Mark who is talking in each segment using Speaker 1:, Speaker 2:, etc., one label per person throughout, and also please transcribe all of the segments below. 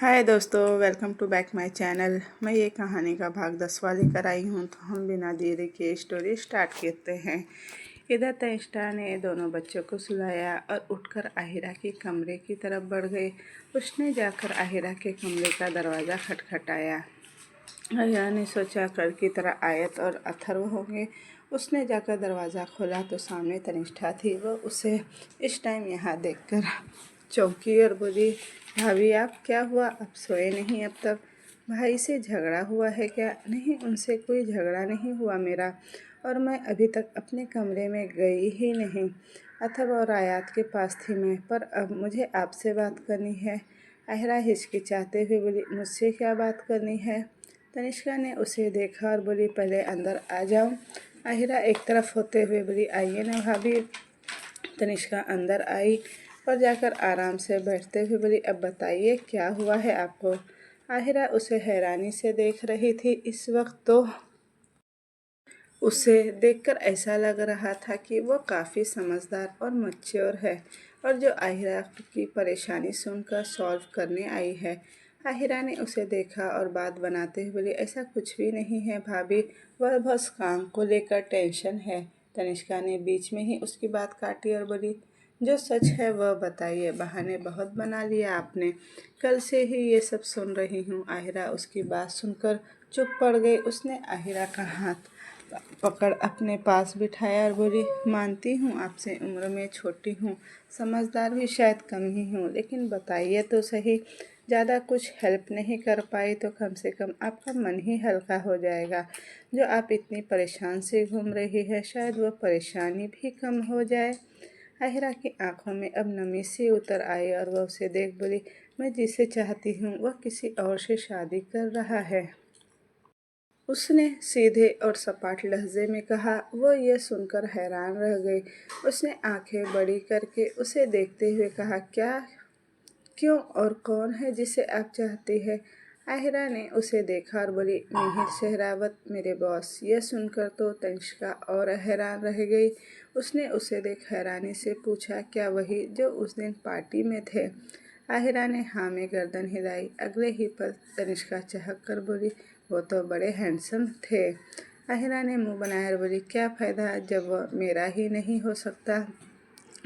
Speaker 1: हाय दोस्तों, welcome to back my channel. मैं ये कहानी का भाग 10वां लेकर आई हूँ। तो हम बिना देरी के स्टोरी स्टार्ट करते हैं। इधर तनिष्ठा ने दोनों बच्चों को सुलाया और उठकर आहिरा के कमरे की तरफ बढ़ गई। उसने जाकर आहिरा के कमरे का दरवाज़ा खटखटाया। आहिरा ने सोचा कल की तरह आयत और अथर्व होंगे। उसने जाकर दरवाज़ा खोला तो सामने तनिष्ठा थी। वह उसे इस टाइम यहाँ देखकर चौंकी और बोली, भाभी आप क्या हुआ? अब सोए नहीं अब तक? भाई से झगड़ा हुआ है क्या? नहीं, उनसे कोई झगड़ा नहीं हुआ मेरा, और मैं अभी तक अपने कमरे में गई ही नहीं। अथर्व और आयात के पास थी मैं, पर अब मुझे आपसे बात करनी है। आहिरा हिचकिचाते हुए बोली, मुझसे क्या बात करनी है? तनिष्का ने उसे देखा और बोली, पहले अंदर आ जाओ। आहिरा एक तरफ होते हुए बोली, आइए ना भाभी। तनिष्का अंदर आई और जाकर आराम से बैठते हुए बोली, अब बताइए क्या हुआ है आपको? आहिरा उसे हैरानी से देख रही थी। इस वक्त तो उसे देखकर ऐसा लग रहा था कि वो काफ़ी समझदार और मैच्योर है, और जो आहिरा की परेशानी सुनकर सॉल्व करने आई है। आहिरा ने उसे देखा और बात बनाते हुए बोली, ऐसा कुछ भी नहीं है भाभी, वह बस काम को लेकर टेंशन है। तनिष्का ने बीच में ही उसकी बात काटी और बोली, जो सच है वह बताइए, बहाने बहुत बना लिया आपने। कल से ही ये सब सुन रही हूँ। आहिरा उसकी बात सुनकर चुप पड़ गई। उसने आहिरा का हाथ पकड़ अपने पास बिठाया और बोली, मानती हूँ आपसे उम्र में छोटी हूँ, समझदार भी शायद कम ही हूँ, लेकिन बताइए तो सही। ज़्यादा कुछ हेल्प नहीं कर पाई तो कम से कम आपका मन ही हल्का हो जाएगा। जो आप इतनी परेशान से घूम रही है, शायद वह परेशानी भी कम हो जाए। आहिरा की आंखों में अब नमी सी उतर आई और वह उसे देख बोली, मैं जिसे चाहती हूँ वह किसी और से शादी कर रहा है। उसने सीधे और सपाट लहजे में कहा। वो ये सुनकर हैरान रह गई। उसने आंखें बड़ी करके उसे देखते हुए कहा, क्या? क्यों? और कौन है जिसे आप चाहती है? आहिरा ने उसे देखा और बोली, मिहिर शहरावत, मेरे बॉस। यह सुनकर तो तनिष्का और हैरान रह गई। उसने उसे देख हैरानी से पूछा, क्या वही जो उस दिन पार्टी में थे? आहिरा ने हाँ में गर्दन हिलाई। अगले ही पल तनिष्का चहक कर बोली, वो तो बड़े हैंडसम थे। आहिरा ने मुंह बनाया और बोली, क्या फ़ायदा जब वह मेरा ही नहीं हो सकता?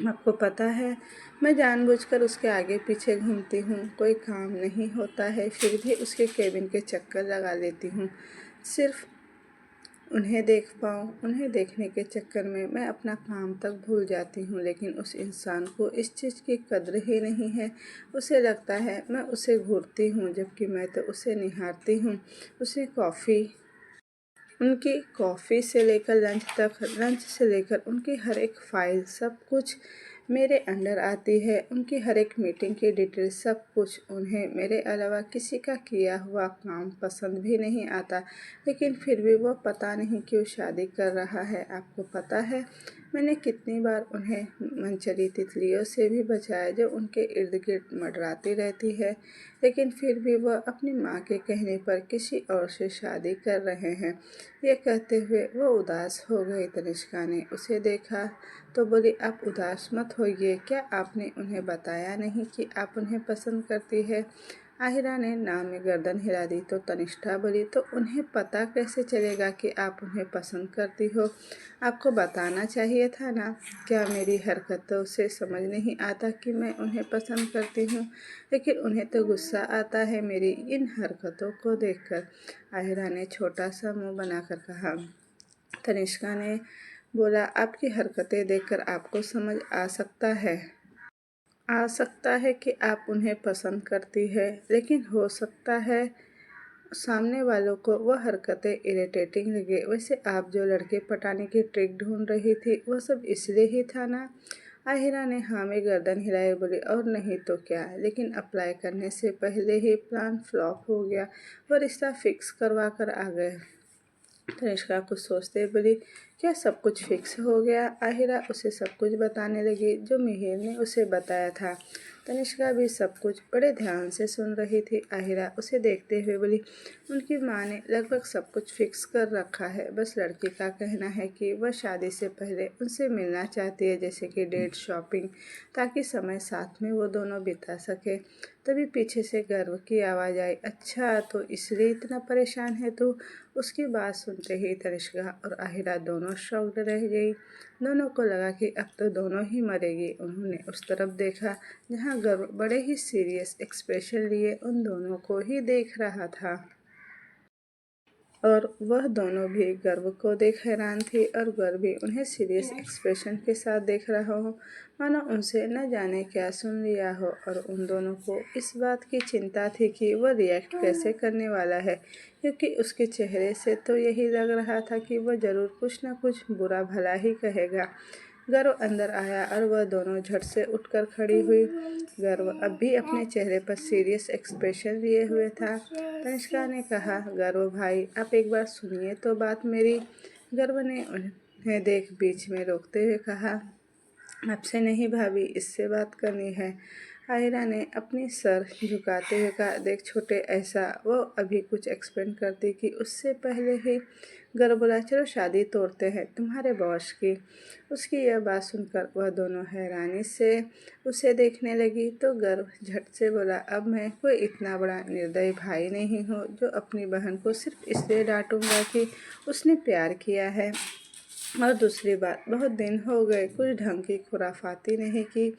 Speaker 1: आपको पता है, मैं जानबूझकर उसके आगे पीछे घूमती हूँ। कोई काम नहीं होता है फिर भी उसके केबिन के चक्कर लगा लेती हूँ, सिर्फ उन्हें देख पाऊँ। उन्हें देखने के चक्कर में मैं अपना काम तक भूल जाती हूँ, लेकिन उस इंसान को इस चीज़ की कद्र ही नहीं है। उसे लगता है मैं उसे घूरती हूँ, जबकि मैं तो उसे निहारती हूँ। उनकी कॉफ़ी से लेकर लंच तक, लंच से लेकर उनकी हर एक फ़ाइल, सब कुछ मेरे अंडर आती है। उनकी हर एक मीटिंग की डिटेल, सब कुछ। उन्हें मेरे अलावा किसी का किया हुआ काम पसंद भी नहीं आता, लेकिन फिर भी वो पता नहीं क्यों शादी कर रहा है। आपको पता है, मैंने कितनी बार उन्हें मनचली तितलियों से भी बचाया जो उनके इर्द गिर्द मंडराती रहती है, लेकिन फिर भी वह अपनी माँ के कहने पर किसी और से शादी कर रहे हैं। ये कहते हुए वो उदास हो गई। तनिष्का ने उसे देखा तो बोली, आप उदास मत होइए। क्या आपने उन्हें बताया नहीं कि आप उन्हें पसंद करती है? आहिरा ने ना में गर्दन हिला दी तो तनिष्ठा बोली, तो उन्हें पता कैसे चलेगा कि आप उन्हें पसंद करती हो? आपको बताना चाहिए था ना। क्या मेरी हरकतों से समझ नहीं आता कि मैं उन्हें पसंद करती हूँ? लेकिन उन्हें तो गुस्सा आता है मेरी इन हरकतों को देखकर। आहिरा ने छोटा सा मुंह बनाकर कहा। तनिष्का ने बोला, आपकी हरकतें देखकर आपको समझ आ सकता है कि आप उन्हें पसंद करती है, लेकिन हो सकता है सामने वालों को वह हरकतें इरिटेटिंग लगे। वैसे आप जो लड़के पटाने की ट्रिक ढूंढ रही थी, वह सब इसलिए ही था ना? आहिरा ने हाँ में गर्दन हिलाए बोली, और नहीं तो क्या, लेकिन अप्लाई करने से पहले ही प्लान फ्लॉप हो गया। वो रिश्ता फिक्स करवा कर आ गए। तनिष्का कुछ सोचते बोली, क्या सब कुछ फिक्स हो गया? आहिरा उसे सब कुछ बताने लगी जो मिहिर ने उसे बताया था। तनिष्का भी सब कुछ बड़े ध्यान से सुन रही थी। आहिरा उसे देखते हुए बोली, उनकी माँ ने लगभग सब कुछ फिक्स कर रखा है, बस लड़की का कहना है कि वह शादी से पहले उनसे मिलना चाहती है, जैसे कि डेट, शॉपिंग, ताकि समय साथ में वो दोनों बिता सके। तभी पीछे से गर्व की आवाज़ आई, अच्छा तो इसलिए इतना परेशान है तू? उसकी बात सुनते ही तनिष्का और आहिरा दोनों शॉक्ड रह गई। दोनों को लगा कि अब तो दोनों ही मरेगी। उन्होंने उस तरफ देखा जहाँ गर्व बड़े ही सीरियस एक्सप्रेशन लिए उन दोनों को ही देख रहा था, और वह दोनों भी गर्व को देख हैरान थी और गर्व भी उन्हें सीरियस एक्सप्रेशन के साथ देख रहा हो, मानो उनसे न जाने क्या सुन लिया हो। और उन दोनों को इस बात की चिंता थी कि वह रिएक्ट कैसे करने वाला है, क्योंकि उसके चेहरे से तो यही लग रहा था कि वह ज़रूर कुछ न कुछ बुरा भला ही कहेगा। गर्व अंदर आया और वह दोनों झट से उठकर खड़ी हुई। गर्व अब भी अपने चेहरे पर सीरियस एक्सप्रेशन लिए हुए था। तनिष्का ने कहा, गर्व भाई आप एक बार सुनिए तो बात मेरी। गर्व ने उन्हें देख बीच में रोकते हुए कहा, आपसे नहीं भाभी, इससे बात करनी है। आयरा ने अपनी सर झुकाते हुए कहा, देख छोटे, ऐसा वो अभी कुछ एक्सप्लेन करती कि उससे पहले ही गर्व बोला, चलो शादी तोड़ते हैं तुम्हारे बॉस की। उसकी यह बात सुनकर वह दोनों हैरानी से उसे देखने लगी तो गर्व झट से बोला, अब मैं कोई इतना बड़ा निर्दयी भाई नहीं हूँ जो अपनी बहन को सिर्फ इसलिए डांटूंगा कि उसने प्यार किया है। और दूसरी बात, बहुत दिन हो गए कुछ ढंग की खुराफाती नहीं की।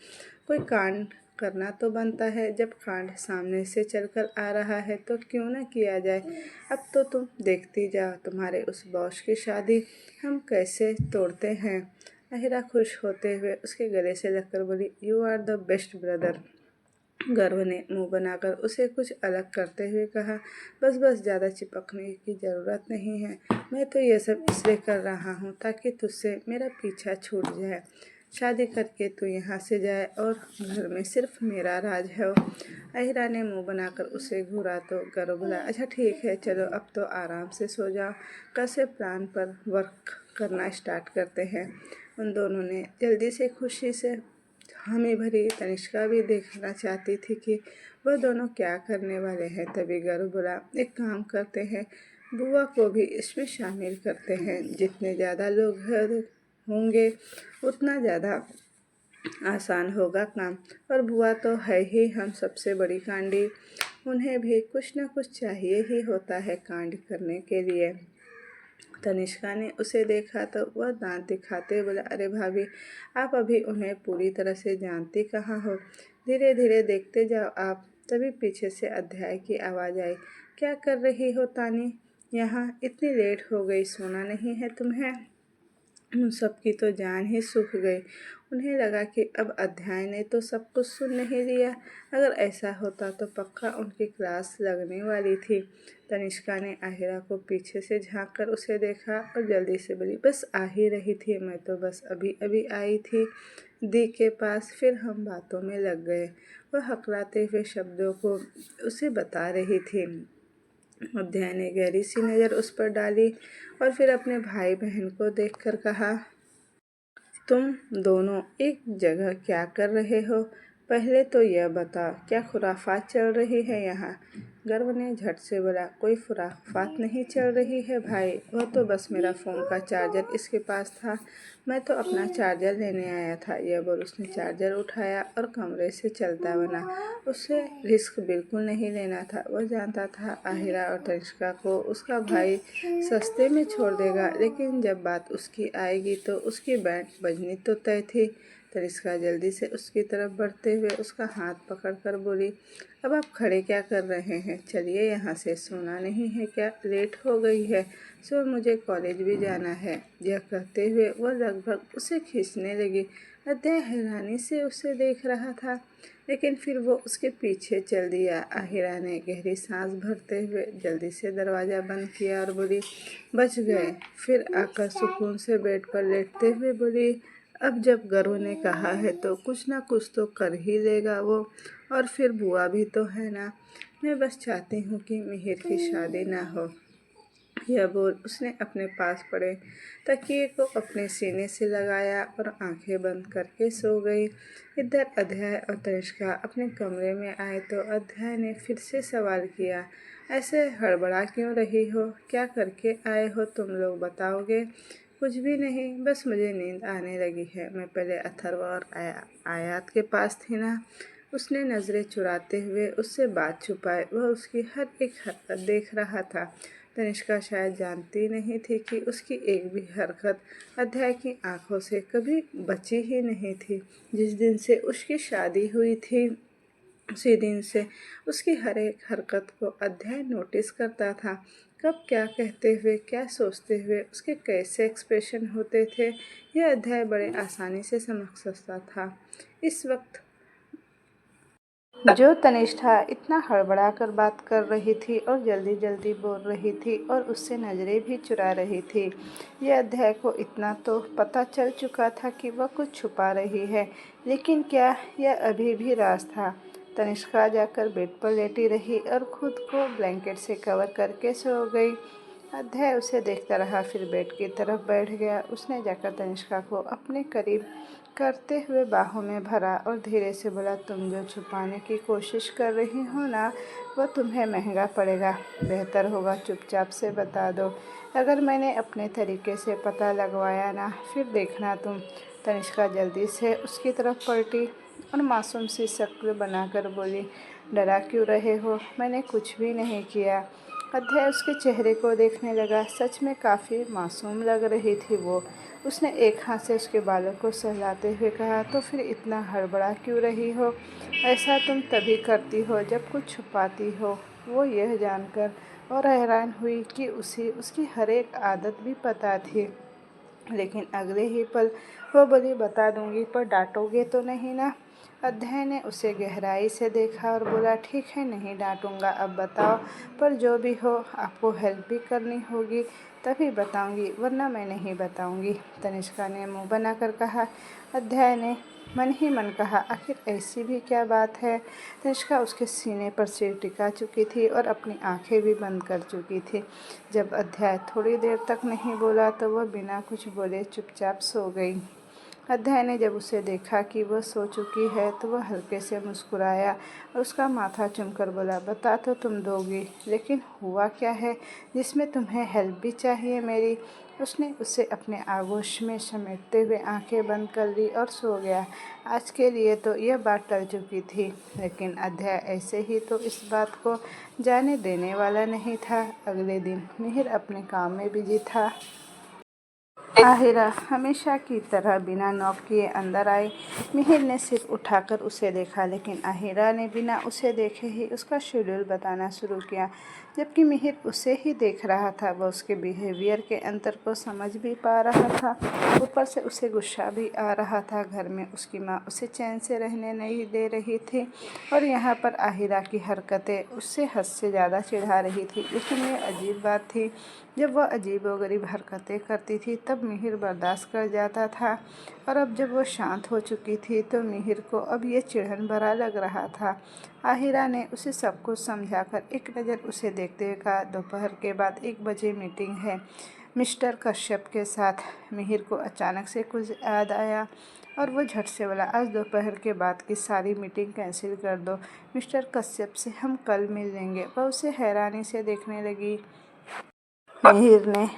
Speaker 1: कोई कांड करना तो बनता है, जब कांड सामने से चलकर आ रहा है तो क्यों न किया जाए। अब तो तुम देखती जाओ तुम्हारे उस बॉस की शादी हम कैसे तोड़ते हैं। अहिरा खुश होते हुए उसके गले से लगकर बोली, you are the best brother. Garv ने मुंह बनाकर उसे कुछ अलग करते हुए कहा, बस बस ज़्यादा चिपकने की ज़रूरत नहीं है। मैं तो ये सब इसलिए कर रहा हूँ ताकि तुझसे मेरा पीछा छूट जाए, शादी करके तू यहाँ से जाए और घर में सिर्फ मेरा राज है। अहिरा ने मुंह बनाकर उसे घूरा तो गर्व बोला, अच्छा ठीक है, चलो अब तो आराम से सो जाओ, कल से प्लान पर वर्क करना स्टार्ट करते हैं। उन दोनों ने जल्दी से खुशी से हामी भरी। तनिष्का भी देखना चाहती थी कि वह दोनों क्या करने वाले हैं। तभी गर्व बोला, एक काम करते हैं, बुआ को भी इसमें शामिल करते हैं। जितने ज़्यादा लोग होंगे उतना ज़्यादा आसान होगा काम। और बुआ तो है ही हम सबसे बड़ी कांडी, उन्हें भी कुछ न कुछ चाहिए ही होता है कांड करने के लिए। तनिष्का ने उसे देखा तो वह दांत दिखाते बोला, अरे भाभी आप अभी उन्हें पूरी तरह से जानती कहाँ हो, धीरे धीरे देखते जाओ आप। तभी पीछे से अध्याय की आवाज़ आई, क्या कर रही हो तानी, यहाँ इतनी लेट हो गई, सोना नहीं है तुम्हें? उन सबकी तो जान ही सूख गई। उन्हें लगा कि अब अध्याय ने तो सब कुछ सुन नहीं लिया। अगर ऐसा होता तो पक्का उनकी क्लास लगने वाली थी। तनिष्का ने आहिरा को पीछे से झांक कर उसे देखा और जल्दी से बोली, बस आ ही रही थी, मैं तो बस अभी अभी आई थी दी के पास, फिर हम बातों में लग गए। वह हकलाते हुए शब्दों को उसे बता रही थी। अध्याय ने गहरी सी नज़र उस पर डाली और फिर अपने भाई बहन को देखकर कहा, तुम दोनों एक जगह क्या कर रहे हो? पहले तो यह बताओ क्या खुराफात चल रही है यहाँ? गर्व ने झट से बोला, कोई खुराफात नहीं चल रही है भाई, वह तो बस मेरा फ़ोन का चार्जर इसके पास था, मैं तो अपना चार्जर लेने आया था। यह बोल उसने चार्जर उठाया और कमरे से चलता बना। उसे रिस्क बिल्कुल नहीं लेना था। वह जानता था आहिरा और तनिष्का को उसका भाई सस्ते में छोड़ देगा, लेकिन जब बात उसकी आएगी तो उसकी बैंड बजनी तो तय थी। तनिष्का जल्दी से उसकी तरफ बढ़ते हुए उसका हाथ पकड़कर बोली, अब आप खड़े क्या कर रहे हैं, चलिए यहाँ से, सोना नहीं है क्या, लेट हो गई है, सो मुझे कॉलेज भी जाना है। यह कहते हुए वह लगभग उसे खींचने लगी। अध्याय हैरानी से उसे देख रहा था, लेकिन फिर वो उसके पीछे चल दिया। आहिरा ने गहरी सांस भरते हुए जल्दी से दरवाज़ा बंद किया और बोली, बच गए। फिर आकर सुकून से बेड पर लेटते हुए बोली, अब जब गर्व ने कहा है तो कुछ ना कुछ तो कर ही लेगा वो, और फिर बुआ भी तो है ना। मैं बस चाहती हूँ कि मिहिर की शादी ना हो, यह बोल उसने अपने पास पड़े तकिए को अपने सीने से लगाया और आंखें बंद करके सो गई। इधर अध्याय और तनिष्का अपने कमरे में आए तो अध्याय ने फिर से सवाल किया, ऐसे हड़बड़ा क्यों रही हो? क्या करके आए हो तुम लोग बताओगे? कुछ भी नहीं, बस मुझे नींद आने लगी है। मैं पहले अथर्व और आयात के पास थी ना। उसने नज़रें चुराते हुए उससे बात छुपाए। वह उसकी हर एक हरकत देख रहा था। तनिष्का शायद जानती नहीं थी कि उसकी एक भी हरकत अध्याय की आंखों से कभी बची ही नहीं थी। जिस दिन से उसकी शादी हुई थी उसी दिन से उसकी हर एक हरकत को अध्याय नोटिस करता था। कब क्या कहते हुए, क्या सोचते हुए, उसके कैसे एक्सप्रेशन होते थे, यह अध्याय बड़े आसानी से समझ सकता था। इस वक्त जो तनिष्ठा इतना हड़बड़ा कर बात कर रही थी और जल्दी जल्दी बोल रही थी और उससे नज़रें भी चुरा रही थी, यह अध्याय को इतना तो पता चल चुका था कि वह कुछ छुपा रही है। लेकिन क्या यह अभी भी राज था? तनिष्का जाकर बेड पर लेटी रही और खुद को ब्लैंकेट से कवर करके सो गई। अध्याय उसे देखता रहा, फिर बेड की तरफ बैठ गया। उसने जाकर तनिष्का को अपने करीब करते हुए बाहों में भरा और धीरे से बोला, तुम जो छुपाने की कोशिश कर रही हो ना, वो तुम्हें महंगा पड़ेगा। बेहतर होगा चुपचाप से बता दो। अगर मैंने अपने तरीके से पता लगवाया ना, फिर देखना तुम। तनिष्का जल्दी से उसकी तरफ पलटी और मासूम सी शक्ल बनाकर बोली, डरा क्यों रहे हो? मैंने कुछ भी नहीं किया। अध्याय उसके चेहरे को देखने लगा। सच में काफ़ी मासूम लग रही थी वो। उसने एक हाथ से उसके बालों को सहलाते हुए कहा, तो फिर इतना हड़बड़ा क्यों रही हो? ऐसा तुम तभी करती हो जब कुछ छुपाती हो। वो यह जानकर और हैरान हुई कि उसकी हर एक आदत भी पता थी। लेकिन अगले ही पल वो बोली, बता दूंगी, पर डांटोगे तो नहीं ना? अध्याय ने उसे गहराई से देखा और बोला, ठीक है, नहीं डांटूंगा। अब बताओ, पर जो भी हो आपको हेल्प भी करनी होगी तभी बताऊंगी, वरना मैं नहीं बताऊंगी। तनिष्का ने मुंह बनाकर कहा। अध्याय ने मन ही मन कहा, आखिर ऐसी भी क्या बात है? तनिष्का उसके सीने पर सिर टिका चुकी थी और अपनी आंखें भी बंद कर चुकी थी। जब अध्याय थोड़ी देर तक नहीं बोला तो वह बिना कुछ बोले चुपचाप सो गई। अध्याय ने जब उसे देखा कि वह सो चुकी है तो वह हल्के से मुस्कुराया और उसका माथा चूमकर बोला, बता तो तुम दोगी, लेकिन हुआ क्या है जिसमें तुम्हें हेल्प भी चाहिए मेरी? उसने उसे अपने आगोश में समेटते हुए आंखें बंद कर ली और सो गया। आज के लिए तो यह बात टल चुकी थी, लेकिन अध्याय ऐसे ही तो इस बात को जाने देने वाला नहीं था। अगले दिन मिहिर अपने काम में बिजी था। आहिरा हमेशा की तरह बिना नॉक किए अंदर आई। मिहिर ने सिर उठाकर उसे देखा, लेकिन आहिरा ने बिना उसे देखे ही उसका शेड्यूल बताना शुरू किया। जबकि मिहिर उसे ही देख रहा था, वह उसके बिहेवियर के अंतर को समझ भी पा रहा था। ऊपर से उसे गुस्सा भी आ रहा था। घर में उसकी माँ उसे चैन से रहने नहीं दे रही थी और यहाँ पर आहिरा की हरकतें उससे हद से ज़्यादा चिढ़ा रही थी। लेकिन ये अजीब बात थी, जब वह अजीबोगरीब हरकतें करती थी तब मिहिर बर्दाश्त कर जाता था, और अब जब वो शांत हो चुकी थी तो मिहिर को अब ये चिढ़न भरा लग रहा था। आहिरा ने उसे सब कुछ समझाकर एक नज़र उसे देखते हुए कहा, दोपहर के बाद 1 बजे मीटिंग है मिस्टर कश्यप के साथ। मिहिर को अचानक से कुछ याद आया और वो झट से बोला, आज दोपहर के बाद की सारी मीटिंग कैंसिल कर दो। मिस्टर कश्यप से हम कल मिल लेंगे। वह उसे हैरानी से देखने लगी। मिहिर ने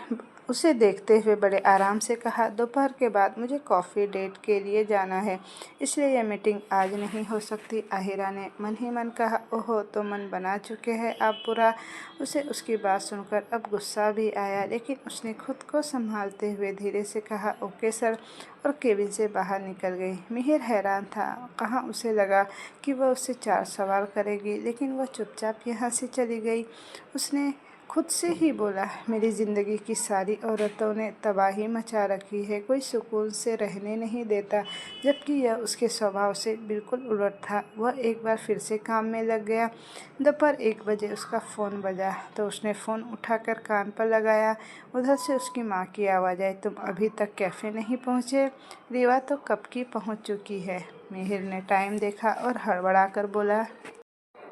Speaker 1: उसे देखते हुए बड़े आराम से कहा, दोपहर के बाद मुझे कॉफ़ी डेट के लिए जाना है, इसलिए यह मीटिंग आज नहीं हो सकती। आहिरा ने मन ही मन कहा, ओहो, तो मन बना चुके हैं आप बुरा। उसे उसकी बात सुनकर अब गुस्सा भी आया, लेकिन उसने खुद को संभालते हुए धीरे से कहा, ओके सर, और केबिन से बाहर निकल गई। मिहिर हैरान था। कहाँ उसे लगा कि वह उससे 4 सवाल करेगी, लेकिन वह चुपचाप यहाँ से चली गई। उसने खुद से ही बोला, मेरी ज़िंदगी की सारी औरतों ने तबाही मचा रखी है, कोई सुकून से रहने नहीं देता। जबकि यह उसके स्वभाव से बिल्कुल उलट था। वह एक बार फिर से काम में लग गया। दोपहर 1 बजे उसका फ़ोन बजा तो उसने फ़ोन उठाकर कान पर लगाया। उधर से उसकी माँ की आवाज़ आई, तुम अभी तक कैफ़े नहीं पहुँचे? रीवा तो कब की पहुँच चुकी है। मिहिर ने टाइम देखा और हड़बड़ा कर बोला,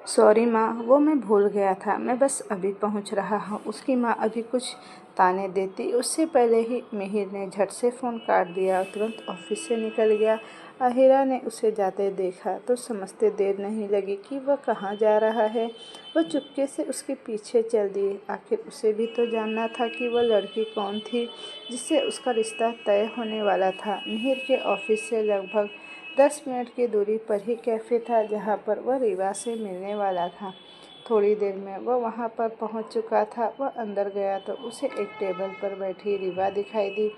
Speaker 1: सॉरी माँ, वो मैं भूल गया था, मैं बस अभी पहुँच रहा हूँ। उसकी माँ अभी कुछ ताने देती उससे पहले ही मिहिर ने झट से फ़ोन काट दिया और तुरंत ऑफिस से निकल गया। आहिरा ने उसे जाते देखा तो समझते देर नहीं लगी कि वह कहाँ जा रहा है। वह चुपके से उसके पीछे चल दी। आखिर उसे भी तो जानना था कि वह लड़की कौन थी जिससे उसका रिश्ता तय होने वाला था। मिहिर के ऑफिस से लगभग 10 मिनट की दूरी पर ही कैफ़े था जहाँ पर वह रीवा से मिलने वाला था। थोड़ी देर में वह वहाँ पर पहुँच चुका था। वह अंदर गया तो उसे एक टेबल पर बैठी रीवा दिखाई दी।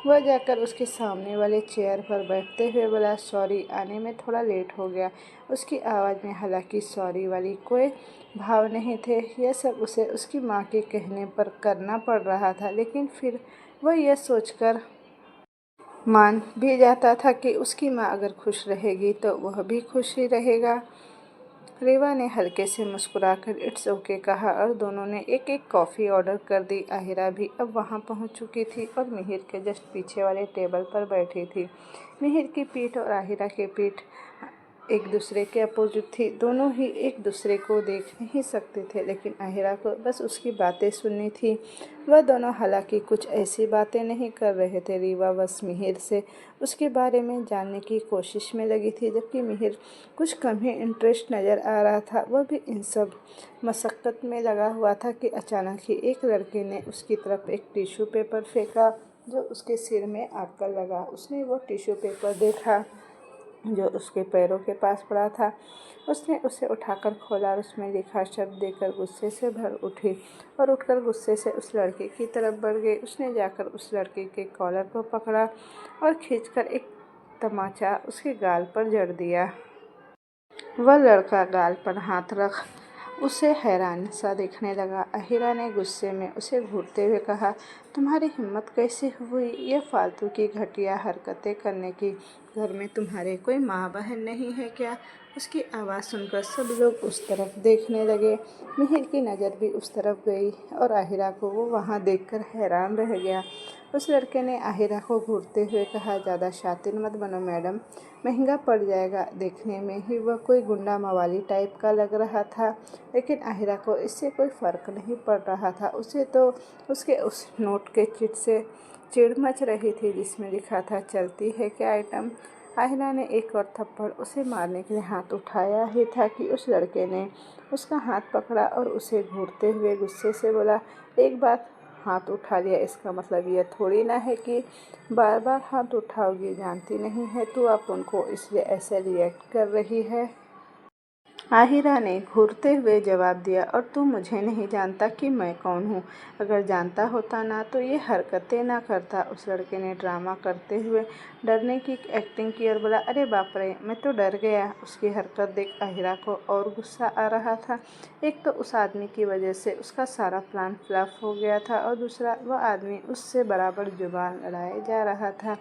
Speaker 1: वह जाकर उसके सामने वाले चेयर पर बैठते हुए बोला, सॉरी, आने में थोड़ा लेट हो गया। उसकी आवाज़ में हालांकि सॉरी वाली कोई भाव नहीं थे। यह सब उसे उसकी माँ के कहने पर करना पड़ रहा था, लेकिन फिर वह यह सोचकर मान भी जाता था कि उसकी माँ अगर खुश रहेगी तो वह भी खुश ही रहेगा। रीवा ने हल्के से मुस्कुराकर इट्स ओके कहा और दोनों ने एक एक कॉफ़ी ऑर्डर कर दी। आहिरा भी अब वहाँ पहुँच चुकी थी और मिहिर के जस्ट पीछे वाले टेबल पर बैठी थी। मिहिर की पीठ और आहिरा की पीठ एक दूसरे के अपोजिट थी। दोनों ही एक दूसरे को देख नहीं सकते थे, लेकिन आहिरा को बस उसकी बातें सुननी थी। वह दोनों हालांकि कुछ ऐसी बातें नहीं कर रहे थे। रीवा बस मिहिर से उसके बारे में जानने की कोशिश में लगी थी, जबकि मिहिर कुछ कम ही इंटरेस्ट नज़र आ रहा था। वह भी इन सब मशक्क़त में लगा हुआ था कि अचानक ही एक लड़के ने उसकी तरफ एक टिश्यू पेपर फेंका जो उसके सिर में आकर लगा। उसने वो टिश्यू पेपर देखा जो उसके पैरों के पास पड़ा था। उसने उसे उठाकर खोला और उसमें लिखा शब्द देखकर गुस्से से भर उठी और उठकर गुस्से से उस लड़के की तरफ बढ़ गई। उसने जाकर उस लड़के के कॉलर को पकड़ा और खींचकर एक तमाचा उसके गाल पर जड़ दिया। वह लड़का गाल पर हाथ रख उसे हैरान सा देखने लगा। आहिरा ने गुस्से में उसे घूरते हुए कहा, तुम्हारी हिम्मत कैसे हुई ये फालतू की घटिया हरकतें करने की? घर में तुम्हारे कोई माँ बहन नहीं है क्या? उसकी आवाज़ सुनकर सब लोग उस तरफ देखने लगे। मिहिर की नज़र भी उस तरफ गई और आहिरा को वो वहाँ देखकर हैरान रह गया। उस लड़के ने आहिरा को घूरते हुए कहा, ज़्यादा शातिर मत बनो मैडम, महंगा पड़ जाएगा। देखने में ही वह कोई गुंडा मवाली टाइप का लग रहा था, लेकिन आहिरा को इससे कोई फ़र्क नहीं पड़ रहा था। उसे तो उसके उस नोट के चिट से चिढ़ मच रही थी जिसमें लिखा था, चलती है क्या आइटम। आहिरा ने एक और थप्पड़ उसे मारने के लिए हाथ उठाया ही था कि उस लड़के ने उसका हाथ पकड़ा और उसे घूरते हुए गुस्से से बोला, एक बार हाथ उठा लिया इसका मतलब यह थोड़ी ना है कि बार बार हाथ उठाओगी। जानती नहीं है तू आप उनको, इसलिए ऐसे रिएक्ट कर रही है। आहिरा ने घूरते हुए जवाब दिया, और तू मुझे नहीं जानता कि मैं कौन हूँ। अगर जानता होता ना तो ये हरकतें ना करता। उस लड़के ने ड्रामा करते हुए डरने की एक्टिंग की और बोला, अरे बाप रे, मैं तो डर गया। उसकी हरकत देख आहिरा को और गुस्सा आ रहा था। एक तो उस आदमी की वजह से उसका सारा प्लान फ्लॉप हो गया था और दूसरा वह आदमी उससे बराबर जुबान लड़ाए जा रहा था।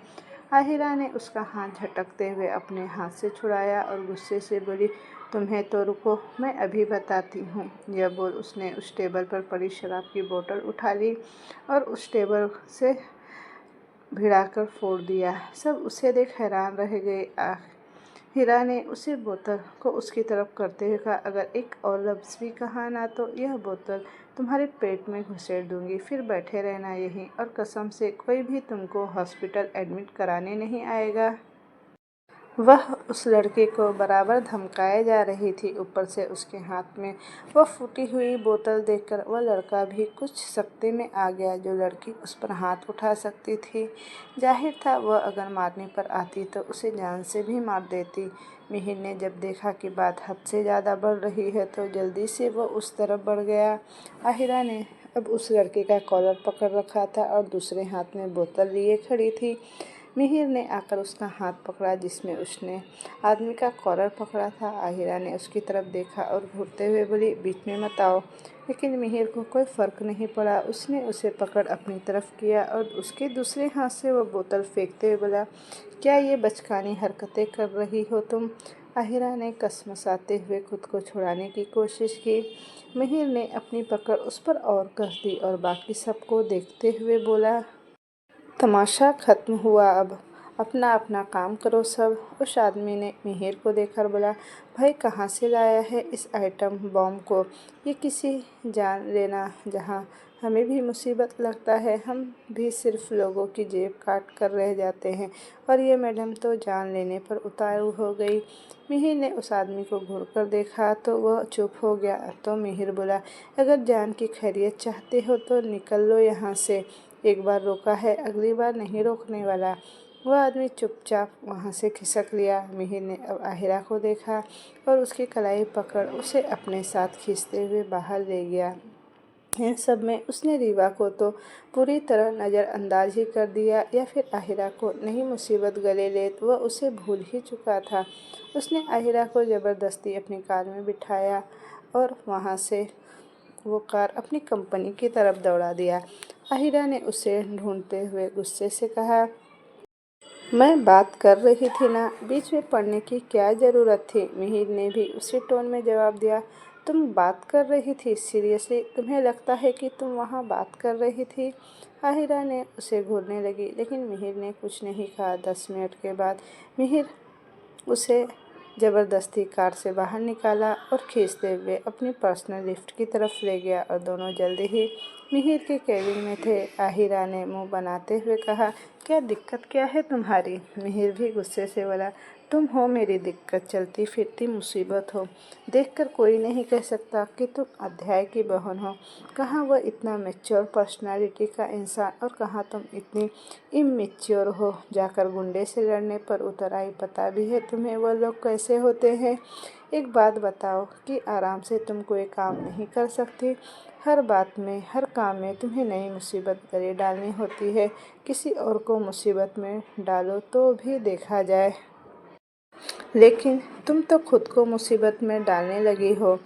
Speaker 1: आहिरा ने उसका हाथ झटकते हुए अपने हाथ से छुड़ाया और गुस्से से बोली, तुम्हें तो रुको, मैं अभी बताती हूँ। यह बोल उसने उस टेबल पर पड़ी शराब की बोतल उठा ली और उस टेबल से भिड़ाकर फोड़ दिया। सब उसे देख हैरान रह गए। हीरा ने उसे बोतल को उसकी तरफ करते हुए कहा, अगर एक और लफ्ज़ भी कहा ना तो यह बोतल तुम्हारे पेट में घुसेड़ दूंगी। फिर बैठे रहना यहीं और कसम से कोई भी तुमको हॉस्पिटल एडमिट कराने नहीं आएगा। वह उस लड़के को बराबर धमकाए जा रही थी, ऊपर से उसके हाथ में वह फूटी हुई बोतल देखकर वह लड़का भी कुछ सकते में आ गया जो लड़की उस पर हाथ उठा सकती थी। जाहिर था वह अगर मारने पर आती तो उसे जान से भी मार देती। मिहिर ने जब देखा कि बात हद से ज़्यादा बढ़ रही है तो जल्दी से वह उस तरफ बढ़ गया। आहिरा ने अब उस लड़के का कॉलर पकड़ रखा था और दूसरे हाथ में बोतल लिए खड़ी थी। मिहिर ने आकर उसका हाथ पकड़ा जिसमें उसने आदमी का कॉलर पकड़ा था। आहिरा ने उसकी तरफ देखा और घूरते हुए बोली, बीच में मत आओ। लेकिन मिहिर को कोई फ़र्क नहीं पड़ा। उसने उसे पकड़ अपनी तरफ किया और उसके दूसरे हाथ से वह बोतल फेंकते हुए बोला, क्या ये बचकानी हरकतें कर रही हो तुम? आहिरा ने कसमसाते हुए खुद को छुड़ाने की कोशिश की। मिहिर ने अपनी पकड़ उस पर और कस दी और बाकी सबको देखते हुए बोला, तमाशा खत्म हुआ अब। अपना अपना काम करो सब। उस आदमी ने मिहिर को देखकर बोला, भाई कहाँ से लाया है इस आइटम बॉम्ब को? ये किसी जान लेना जहाँ हमें भी मुसीबत लगता है, हम भी सिर्फ लोगों की जेब काट कर रह जाते हैं और ये मैडम तो जान लेने पर उतारू हो गई। मिहिर ने उस आदमी को घूर कर देखा तो वह चुप हो गया। तो मिहिर बोला, अगर जान की खैरियत चाहते हो तो निकल लो यहाँ से। एक बार रोका है, अगली बार नहीं रोकने वाला। वह आदमी चुपचाप वहाँ से खिसक लिया। मिहिर ने अब आहिरा को देखा और उसकी कलाई पकड़ उसे अपने साथ खींचते हुए बाहर ले गया। इन सब में उसने रीवा को तो पूरी तरह नज़रअंदाज ही कर दिया, या फिर आहिरा को नहीं मुसीबत गले ले तो वह उसे भूल ही चुका था। उसने आहिरा को ज़बरदस्ती अपनी कार में बिठाया और वहाँ से वो कार अपनी कंपनी की तरफ दौड़ा दिया। आहिरा ने उसे ढूंढते हुए गुस्से से कहा, मैं बात कर रही थी ना, बीच में पढ़ने की क्या ज़रूरत थी? मिहिर ने भी उसी टोन में जवाब दिया, तुम बात कर रही थी? सीरियसली तुम्हें लगता है कि तुम वहाँ बात कर रही थी? आहिरा ने उसे घूरने लगी, लेकिन मिहिर ने कुछ नहीं कहा। 10 मिनट के बाद मिहिर उसे ज़बरदस्ती कार से बाहर निकाला और खींचते हुए अपनी पर्सनल लिफ्ट की तरफ ले गया और दोनों जल्दी ही मिहिर के केबिन में थे। आहिरा ने मुंह बनाते हुए कहा, क्या दिक्कत क्या है तुम्हारी? मिहिर भी गुस्से से बोला, तुम हो मेरी दिक्कत, चलती फिरती मुसीबत हो। देखकर कोई नहीं कह सकता कि तुम अध्याय की बहन हो। कहाँ वह इतना मैच्योर पर्सनालिटी का इंसान और कहाँ तुम इतनी इमेच्योर हो, जाकर गुंडे से लड़ने पर उतर आई। पता भी है तुम्हें वह लोग कैसे होते हैं? एक बात बताओ कि आराम से तुम कोई काम नहीं कर सकती? हर बात में, हर काम में तुम्हें नई मुसीबत गले डालनी होती है। किसी और को मुसीबत में डालो तो भी देखा जाए, लेकिन तुम तो खुद को मुसीबत में डालने लगी हो।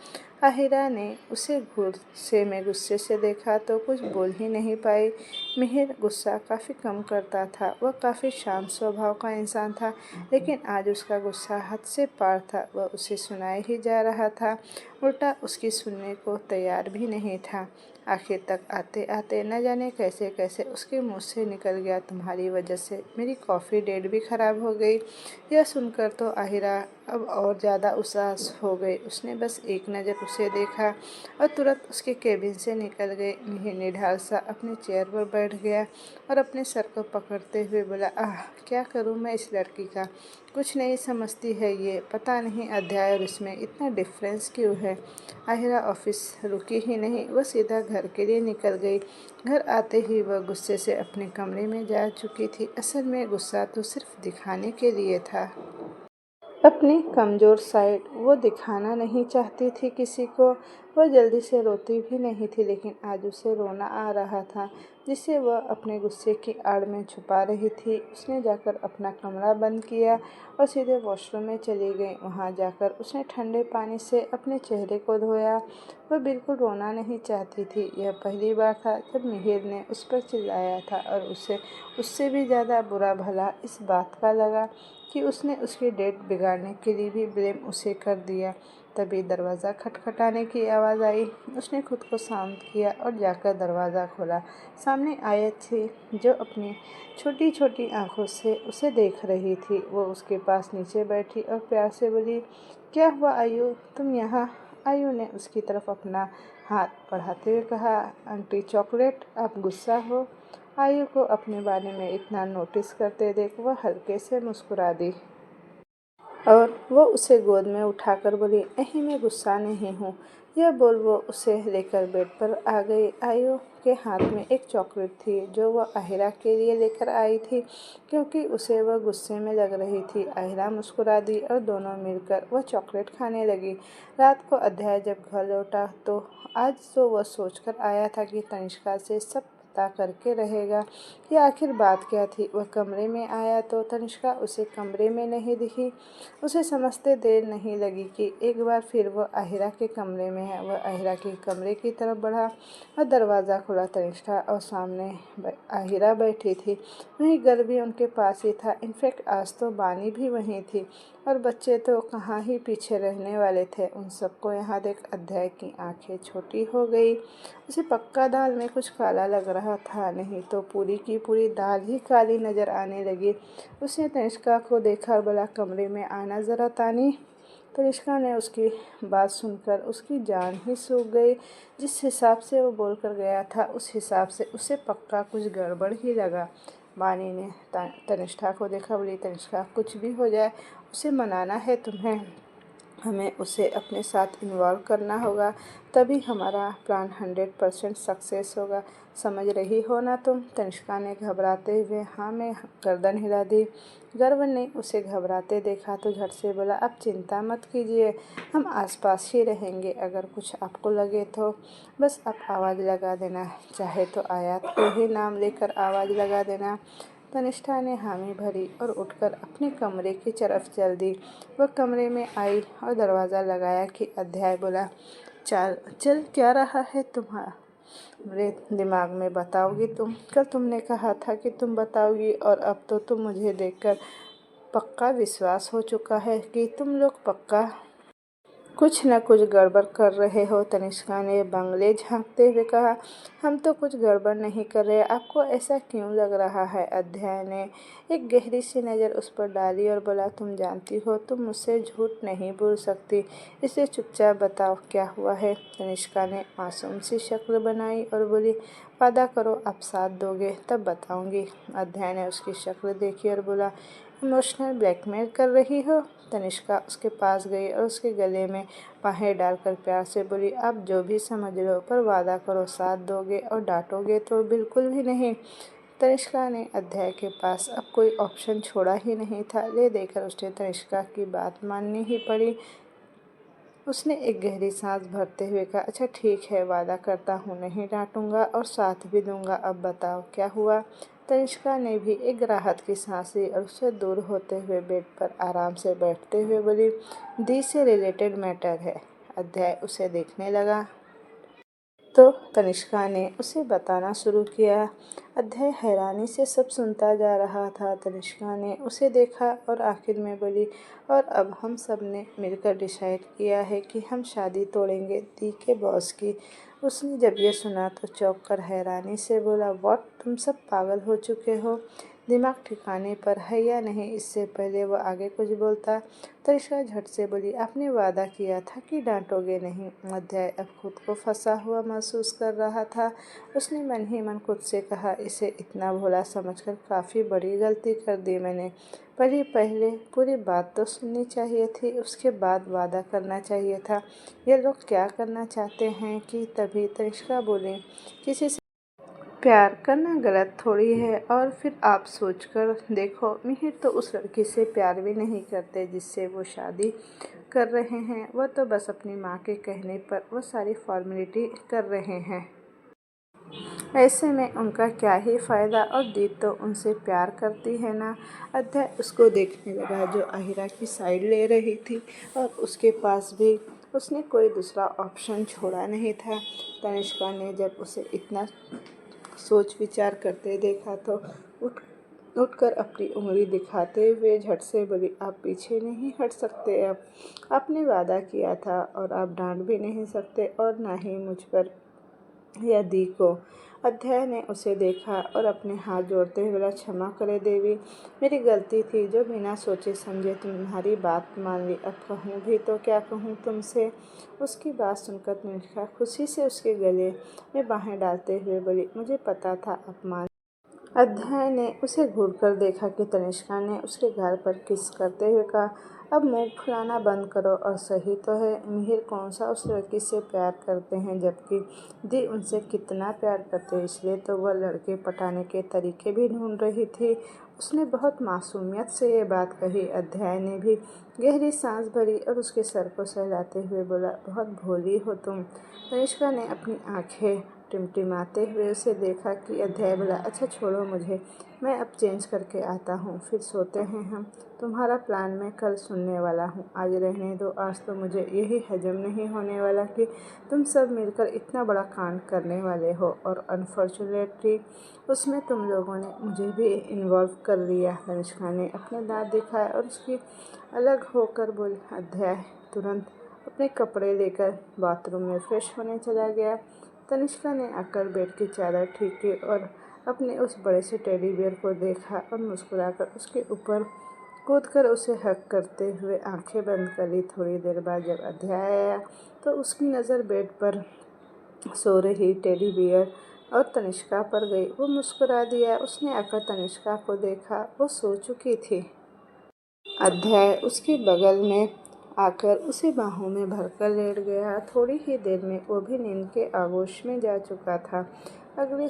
Speaker 1: आहिरा ने उसे गुस्से से देखा तो कुछ बोल ही नहीं पाई। मिहिर गुस्सा काफ़ी कम करता था। वह काफ़ी शांत स्वभाव का इंसान था, लेकिन आज उसका गुस्सा हद से पार था। वह उसे सुनाए ही जा रहा था, उल्टा उसकी सुनने को तैयार भी नहीं था। आखिर तक आते आते न जाने कैसे कैसे उसके मुंह से निकल गया, तुम्हारी वजह से मेरी कॉफ़ी डेट भी ख़राब हो गई। यह सुनकर तो आहिरा अब और ज़्यादा उदास हो गई। उसने बस एक नज़र उसे देखा और तुरंत उसके केबिन से निकल गई। मिहिर निढाल सा अपने चेयर पर बैठ गया और अपने सर को पकड़ते हुए बोला, आह क्या करूं मैं इस लड़की का, कुछ नहीं समझती है ये। पता नहीं अध्याय और इसमें इतना डिफरेंस क्यों है। आहिरा ऑफिस रुकी ही नहीं, वह सीधा घर के लिए निकल गई। घर आते ही वह गुस्से से अपने कमरे में जा चुकी थी। असल में गुस्सा तो सिर्फ दिखाने के लिए था। अपनी कमज़ोर साइड वो दिखाना नहीं चाहती थी किसी को। वह जल्दी से रोती भी नहीं थी, लेकिन आज उसे रोना आ रहा था, जिसे वह अपने गुस्से की आड़ में छुपा रही थी। उसने जाकर अपना कमरा बंद किया और सीधे वॉशरूम में चली गई। वहाँ जाकर उसने ठंडे पानी से अपने चेहरे को धोया। वह बिल्कुल रोना नहीं चाहती थी। यह पहली बार था जब मिहिर ने उस पर चिल्लाया था और उसे उससे भी ज़्यादा बुरा भला इस बात का लगा कि उसने उसकी डेट बिगाड़ने के लिए भी ब्लेम उसे कर दिया। तभी दरवाज़ा खटखटाने की आवाज़ आई। उसने खुद को शांत किया और जाकर दरवाज़ा खोला। सामने आयत थी, जो अपनी छोटी छोटी आंखों से उसे देख रही थी। वो उसके पास नीचे बैठी और प्यार से बोली, क्या हुआ आयु, तुम यहाँ? आयु ने उसकी तरफ अपना हाथ बढ़ाते हुए कहा, आंटी चॉकलेट, आप गुस्सा हो? आयु को अपने बारे में इतना नोटिस करते देख वह हल्के से मुस्कुरा दी और वो उसे गोद में उठाकर बोली, नहीं मैं गुस्सा नहीं हूँ। यह बोल वो उसे लेकर बेड पर आ गई। आयु के हाथ में एक चॉकलेट थी, जो वह आहिरा के लिए लेकर आई थी, क्योंकि उसे वह गुस्से में लग रही थी। आहिरा मुस्कुरा दी और दोनों मिलकर वह चॉकलेट खाने लगी। रात को अध्याय जब घर लौटा तो आज तो वह सोचकर आया था कि तनिष्का से सब पता करके रहेगा कि आखिर बात क्या थी। वह कमरे में आया तो तनिष्का उसे कमरे में नहीं दिखी। उसे समझते देर नहीं लगी कि एक बार फिर वह आहिरा के कमरे में है। वह आहिरा के कमरे की तरफ बढ़ा और दरवाज़ा खुला। तनिष्का और सामने आहिरा बैठी थी। वहीं घर भी उनके पास ही था। इनफैक्ट आज तो बानी भी वहीं थी और बच्चे तो कहाँ ही पीछे रहने वाले थे। उन सबको यहाँ देख अध्याय की आंखें छोटी हो गई। उसे पक्का दाल में कुछ काला लग रहा रहा था, नहीं तो पूरी की पूरी दाल ही काली नज़र आने लगी। उसने तनिष्का को देखा और बोला, कमरे में आना ज़रा तानी। तनिष्का ने उसकी बात सुनकर उसकी जान ही सूख गई। जिस हिसाब से वो बोल कर गया था उस हिसाब से उसे पक्का कुछ गड़बड़ ही लगा। वानी ने तनिष्का को देखा, बोली, तनिष्का कुछ भी हो जाए उसे मनाना है तुम्हें, हमें उसे अपने साथ इन्वॉल्व करना होगा, तभी हमारा प्लान 100% सक्सेस होगा। समझ रही हो ना तुम? तनिष्का ने घबराते हुए हाँ में गर्दन हिला दी। गर्व ने उसे घबराते देखा तो झट से बोला, अब चिंता मत कीजिए, हम आसपास ही रहेंगे, अगर कुछ आपको लगे तो बस आप आवाज़ लगा देना, चाहे तो आयात को ही नाम लेकर आवाज़ लगा देना। तनिष्का ने हामी भरी और उठकर अपने कमरे की तरफ चल दी। वह कमरे में आई और दरवाज़ा लगाया कि अध्याय बोला, चल क्या रहा है तुम्हारे दिमाग में, बताओगी तुम? कल तुमने कहा था कि तुम बताओगी और अब तो तुम मुझे देखकर पक्का विश्वास हो चुका है कि तुम लोग पक्का कुछ न कुछ गड़बड़ कर रहे हो। तनिष्का ने बंगले झांकते हुए कहा, हम तो कुछ गड़बड़ नहीं कर रहे, आपको ऐसा क्यों लग रहा है? अध्याय ने एक गहरी सी नज़र उस पर डाली और बोला, तुम जानती हो तुम मुझसे झूठ नहीं बोल सकती, इसे चुपचाप बताओ क्या हुआ है। तनिष्का ने मासूम सी शक्ल बनाई और बोली, वादा करो आप साथ दोगे तब बताऊंगी। अध्याय ने उसकी शक्ल देखी और बोला, इमोशनल ब्लैकमेल कर रही हो? तनिष्का उसके पास गई और उसके गले में बाहें डालकर प्यार से बोली, आप जो भी समझ लो पर वादा करो साथ दोगे, और डांटोगे तो बिल्कुल भी नहीं। तनिष्का ने अध्याय के पास अब कोई ऑप्शन छोड़ा ही नहीं था, ले देकर उसे तनिष्का की बात माननी ही पड़ी। उसने एक गहरी सांस भरते हुए कहा, अच्छा ठीक है, वादा करता हूँ नहीं डांटूंगा और साथ भी दूंगा, अब बताओ क्या हुआ। तनिष्का ने भी एक राहत की सांस ली और उससे दूर होते हुए बेड पर आराम से बैठते हुए बोली, दी से रिलेटेड मैटर है। अध्याय उसे देखने लगा तो तनिष्का ने उसे बताना शुरू किया। अध्याय हैरानी से सब सुनता जा रहा था। तनिष्का ने उसे देखा और आखिर में बोली, और अब हम सब ने मिलकर डिसाइड किया है कि हम शादी तोड़ेंगे दी के बॉस की। उसने जब ये सुना तो चौंक कर हैरानी से बोला, व्हाट, तुम सब पागल हो चुके हो, दिमाग ठिकाने पर है या नहीं? इससे पहले वह आगे कुछ बोलता, तनिष्का झट से बोली, आपने वादा किया था कि डांटोगे नहीं। अध्याय अब खुद को फंसा हुआ महसूस कर रहा था। उसने मन ही मन खुद से कहा, इसे इतना भोला समझकर काफ़ी बड़ी गलती कर दी मैंने। पहले पूरी बात तो सुननी चाहिए थी, उसके बाद वादा करना चाहिए था। ये लोग क्या करना चाहते हैं कि? तभी तनिष्का बोली, किसी से प्यार करना गलत थोड़ी है, और फिर आप सोचकर देखो, मिहिर तो उस लड़की से प्यार भी नहीं करते जिससे वो शादी कर रहे हैं, वह तो बस अपनी माँ के कहने पर वो सारी फॉर्मेलिटी कर रहे हैं। ऐसे में उनका क्या ही फ़ायदा, और दीद तो उनसे प्यार करती है ना। अध्याय उसको देखने लगा जो आहिरा की साइड ले रही थी, और उसके पास भी उसने कोई दूसरा ऑप्शन छोड़ा नहीं था। तनिष्का ने जब उसे इतना सोच विचार करते देखा तो उठकर अपनी उंगली दिखाते हुए झट से बोली, आप पीछे नहीं हट सकते, अब आपने वादा किया था और आप डांट भी नहीं सकते, और ना ही मुझ पर या दी को। अध्याय ने उसे देखा और अपने हाथ जोड़ते हुए बोला, क्षमा करे देवी, मेरी गलती थी जो बिना सोचे समझे तुम्हारी बात मान ली, अब कहूँ भी तो क्या कहूँ तुमसे। उसकी बात सुनकर तनिष्का खुशी से उसके गले में बाहें डालते हुए बोली, मुझे पता था अपमान। अध्याय ने उसे घूरकर देखा कि तनिष्का ने उसके गाल पर किस करते हुए कहा, अब मुंह फुलाना बंद करो, और सही तो है, मिहिर कौन सा उस लड़की से प्यार करते हैं, जबकि दी उनसे कितना प्यार करते हैं, इसलिए तो वह लड़के पटाने के तरीके भी ढूंढ रही थी। उसने बहुत मासूमियत से ये बात कही। अध्याय ने भी गहरी सांस भरी और उसके सर को सहलाते हुए बोला, बहुत भोली हो तुम। तनिष्का ने अपनी आंखें टिमटिमाते हुए उसे देखा कि अध्याय बोला, अच्छा छोड़ो मुझे, मैं अब चेंज करके आता हूँ, फिर सोते हैं हम। तुम्हारा प्लान मैं कल सुनने वाला हूँ, आज रहने दो, आज तो मुझे यही हजम नहीं होने वाला कि तुम सब मिलकर इतना बड़ा कांड करने वाले हो, और अनफॉर्चुनेटली उसमें तुम लोगों ने मुझे भी इन्वॉल्व कर लिया। तनिष्का ने अपने दांत दिखाए और उसकी अलग होकर बोली। अध्याय तुरंत अपने कपड़े लेकर बाथरूम में फ्रेश होने चला गया। तनिष्का ने आकर बेड की चादर ठीक की और अपने उस बड़े से टेडी बियर को देखा और मुस्कुराकर उसके ऊपर कूदकर उसे हग करते हुए आंखें बंद कर ली। थोड़ी देर बाद जब अध्याय आया तो उसकी नज़र बेड पर सो रही टेडी बियर और तनिष्का पर गई। वो मुस्कुरा दिया। उसने आकर तनिष्का को देखा, वो सो चुकी थी। अध्याय उसके बगल में आकर उसे बाहों में भरकर लेट गया। थोड़ी ही देर में वो भी नींद के आगोश में जा चुका था। अगली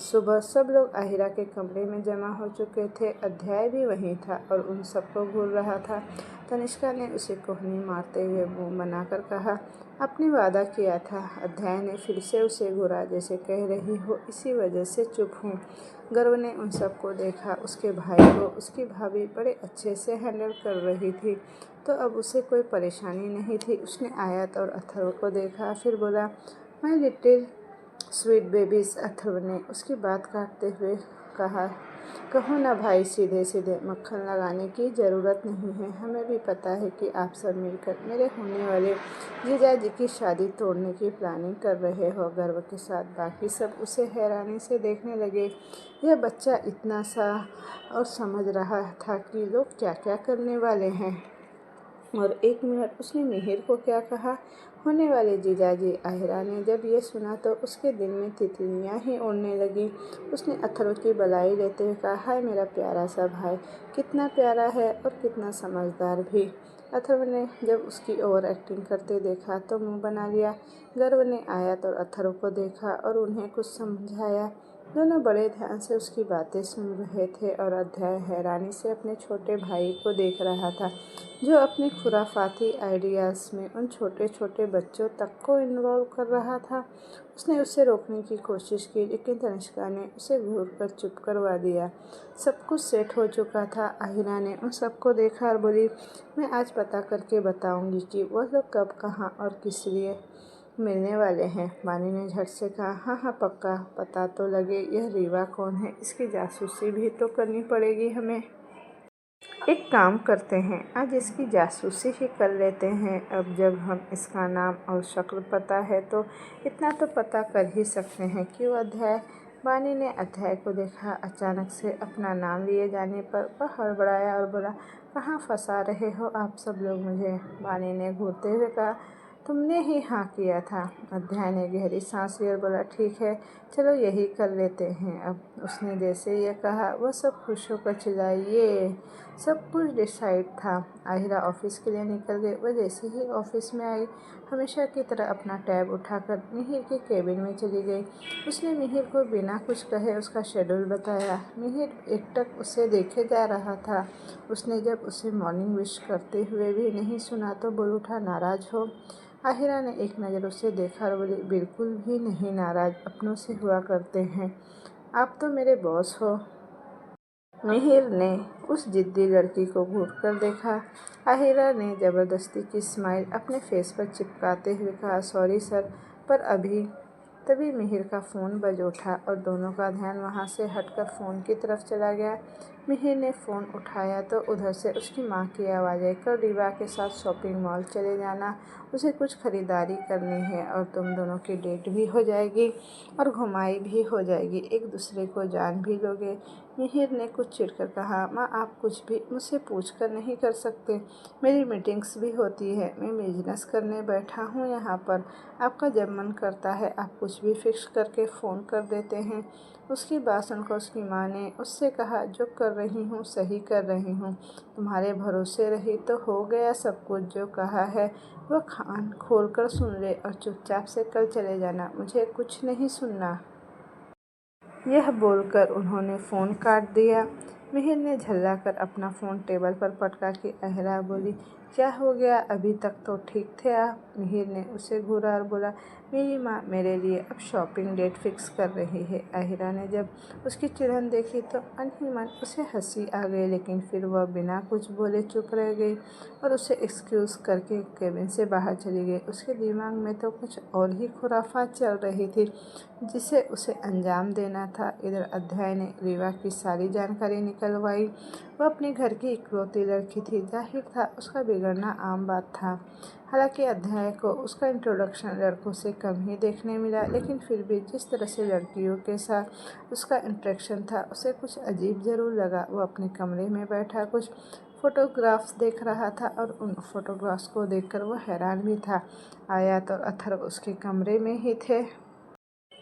Speaker 1: सुबह सब लोग आहिरा के कमरे में जमा हो चुके थे। अध्याय भी वहीं था और उन सबको घूर रहा था। तनिष्का ने उसे कोहनी मारते हुए मुंह बनाकर कहा, आपने वादा किया था। अध्याय ने फिर से उसे घूरा, जैसे कह रही हो इसी वजह से चुप हूँ। गर्व ने उन सबको देखा। उसके भाई को उसकी भाभी बड़े अच्छे से हैंडल कर रही थी, तो अब उसे कोई परेशानी नहीं थी। उसने आयत और अथर्व को देखा, फिर बोला, my little sweet babies. Atharva ने उसकी बात काटते हुए कहा, कहो ना भाई, सीधे सीधे मक्खन लगाने की ज़रूरत नहीं है। हमें भी पता है कि आप सब मिलकर मेरे होने वाले जीजा जी की शादी तोड़ने की प्लानिंग कर रहे हो। गर्व के साथ बाकी सब उसे हैरानी से देखने लगे। यह बच्चा इतना सा और समझ रहा था कि लोग क्या क्या करने वाले हैं। और एक मिनट उसने मिहिर को क्या कहा, होने वाले जीजाजी। आहिरा ने जब ये सुना तो उसके दिल में तितलियाँ ही उड़ने लगी। उसने अथर्व की बड़ाई लेते हुए कहा, हाय मेरा प्यारा सा भाई, कितना प्यारा है और कितना समझदार भी। अथर्व ने जब उसकी ओवर एक्टिंग करते देखा तो मुंह बना लिया। गर्व ने आयत और अथर्व को देखा और उन्हें कुछ समझाया। दोनों बड़े ध्यान से उसकी बातें सुन रहे थे और अध्याय हैरानी से अपने छोटे भाई को देख रहा था, जो अपने खुराफाती आइडियाज़ में उन छोटे छोटे बच्चों तक को इन्वॉल्व कर रहा था। उसने उसे रोकने की कोशिश की, लेकिन तनिष्का ने उसे घूरकर चुप करवा दिया। सब कुछ सेट हो चुका था। आहिरा ने उन सबको देखा और बोली, मैं आज पता करके बताऊंगी कि वो लोग कब, कहाँ और किस लिए मिलने वाले हैं। वानी ने झट से कहा, हाँ हाँ पक्का, पता तो लगे यह रीवा कौन है, इसकी जासूसी भी तो करनी पड़ेगी हमें। एक काम करते हैं, आज इसकी जासूसी ही कर लेते हैं। अब जब हम इसका नाम और शक्ल पता है तो इतना तो पता कर ही सकते हैं। क्यों अध्याय? वानी ने अध्याय को देखा। अचानक से अपना नाम लिए जाने पर वह हड़बड़ाया और बोला, कहाँ फंसा रहे हो आप सब लोग मुझे? वानी ने घूरते हुए कहा, तुमने ही हाँ किया था। अध्याय ने गहरी सांस ली और बोला, ठीक है, चलो यही कर लेते हैं। अब उसने जैसे ये कहा वह सब खुश होकर चिल्लाई, ये सब कुछ डिसाइड था। आहिरा ऑफिस के लिए निकल गई। वह जैसे ही ऑफिस में आई, हमेशा की तरह अपना टैब उठाकर मिहिर के केबिन में चली गई। उसने मिहिर को बिना कुछ कहे उसका शेड्यूल बताया। मिहिर एकटक उसे देखे जा रहा था। उसने जब उसे मॉर्निंग विश करते हुए भी नहीं सुना तो बोल उठा, नाराज़ हो? आहिरा ने एक नज़र उसे देखा और बोली, बिल्कुल भी नहीं नाराज़, अपनों से हुआ करते हैं, आप तो मेरे बॉस हो। मिहिर ने उस जिद्दी लड़की को घूरकर देखा। आहिरा ने ज़बरदस्ती की स्माइल अपने फेस पर चिपकाते हुए कहा, सॉरी सर, पर अभी। तभी मिहिर का फ़ोन बज उठा और दोनों का ध्यान वहाँ से हटकर फ़ोन की तरफ चला गया। मिहिर ने फ़ोन उठाया तो उधर से उसकी माँ की आवाज़ आई, कल रीवा के साथ शॉपिंग मॉल चले जाना, उसे कुछ ख़रीदारी करनी है और तुम दोनों की डेट भी हो जाएगी और घुमाई भी हो जाएगी, एक दूसरे को जान भी लोगे। मिहिर ने कुछ चिढ़कर कहा, माँ आप कुछ भी मुझसे पूछकर नहीं कर सकते, मेरी मीटिंग्स भी होती है, मैं बिजनेस करने बैठा हूँ यहाँ पर, आपका जब मन करता है आप कुछ भी फिक्स करके फ़ोन कर देते हैं। उसकी बात सुनकर उसकी माँ ने उससे कहा, जो कर रही हूँ सही कर रही हूँ, तुम्हारे भरोसे रही तो हो गया सब कुछ। जो कहा है वह कान खोलकर सुन ले और चुपचाप से कल चले जाना, मुझे कुछ नहीं सुनना। यह बोलकर उन्होंने फ़ोन काट दिया। मिहिर ने झल्लाकर अपना फ़ोन टेबल पर पटका कि आहिरा बोली, क्या हो गया, अभी तक तो ठीक थे आप? मिहिर ने उसे घूरा और बोला, मेरी माँ मेरे लिए अब शॉपिंग डेट फिक्स कर रही है। आहिरा ने जब उसकी चिढ़न देखी तो मन उसे हंसी आ गई, लेकिन फिर वह बिना कुछ बोले चुप रह गई और उसे एक्सक्यूज़ करके केबिन से बाहर चली गई। उसके दिमाग में तो कुछ और ही खुराफात चल रही थी जिसे उसे अंजाम देना था। इधर अध्याय ने रीवा की सारी जानकारी निकलवाई। वह अपने घर की इकलौती लड़की थी। जाहिर था उसका बिगड़ना आम बात था। हालांकि अध्याय को उसका इंट्रोडक्शन लड़कों से कम ही देखने मिला, लेकिन फिर भी जिस तरह से लड़कियों के साथ उसका इंटरेक्शन था उसे कुछ अजीब ज़रूर लगा। वो अपने कमरे में बैठा कुछ फोटोग्राफ्स देख रहा था और उन फोटोग्राफ्स को देखकर वो हैरान भी था। आयात और अथर्व उसके कमरे में ही थे।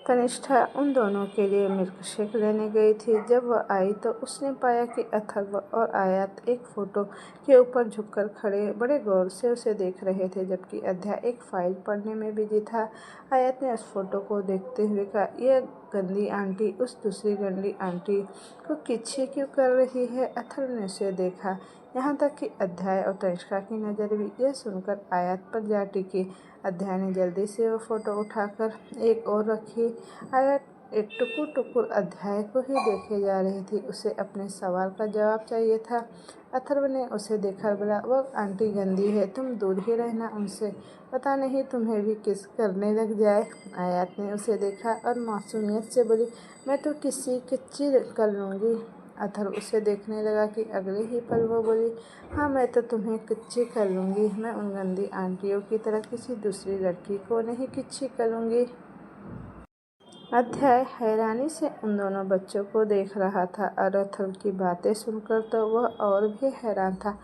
Speaker 1: तनिष्ठा उन दोनों के लिए मिल्कशेक लेने गई थी। जब वह आई तो उसने पाया कि अथर्व और आयात एक फ़ोटो के ऊपर झुककर खड़े बड़े गौर से उसे देख रहे थे, जबकि अध्याय एक फ़ाइल पढ़ने में बिजी था। आयात ने उस फ़ोटो को देखते हुए कहा, यह गंदी आंटी उस दूसरी गंदी आंटी को किच्छी क्यों कर रही है? अथर्व ने उसे देखा, यहाँ तक कि अध्याय और तनिष्का की नज़र भी यह सुनकर आयात पर जा टिकी। अध्याय ने जल्दी से वो फ़ोटो उठाकर एक और रखी। आयत एक टुकुर अध्याय को ही देखे जा रही थी। उसे अपने सवाल का जवाब चाहिए था। अथर्व ने उसे देखा, बोला, वह आंटी गंदी है, तुम दूर ही रहना उनसे, पता नहीं तुम्हें भी किस करने लग जाए। आयत ने उसे देखा और मासूमियत से बोली, मैं तो किसी किच्ची कर लूँगी। अथर्व उसे देखने लगा कि अगले ही पल वो बोली, हाँ मैं तो तुम्हें किच्ची कर लूँगी। मैं उन गंदी आंटियों की तरह किसी दूसरी लड़की को नहीं किच्ची करूँगी। अध्याय हैरानी से उन दोनों बच्चों को देख रहा था और अथर्व की बातें सुनकर तो वह और भी हैरान था।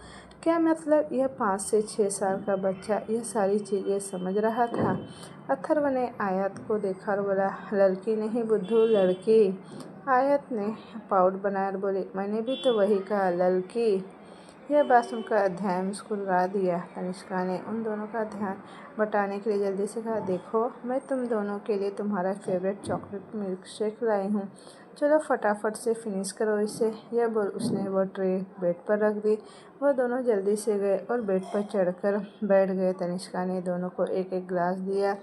Speaker 1: क्या मतलब यह 5 से 6 साल का बच्चा यह सारी चीज़ें समझ रहा था? अथर्व ने आयत को देखा और बोला, लड़की नहीं बुद्धू, लड़की। आयत ने पाउट बनाकर बोली, मैंने भी तो वही कहा, लड़की। यह बात सुनकर अध्याय मुस्कुरा दिया। तनिष्का ने उन दोनों का ध्यान बटाने के लिए जल्दी से कहा, देखो मैं तुम दोनों के लिए तुम्हारा फेवरेट चॉकलेट मिल्क शेक लाई हूँ, चलो फटाफट से फिनिश करो इसे। यह बोल उसने वो ट्रे बेड पर रख दी। वह दोनों जल्दी से गए और बेड पर चढ़कर बैठ गए। तनिष्का ने दोनों को एक एक गिलास दिया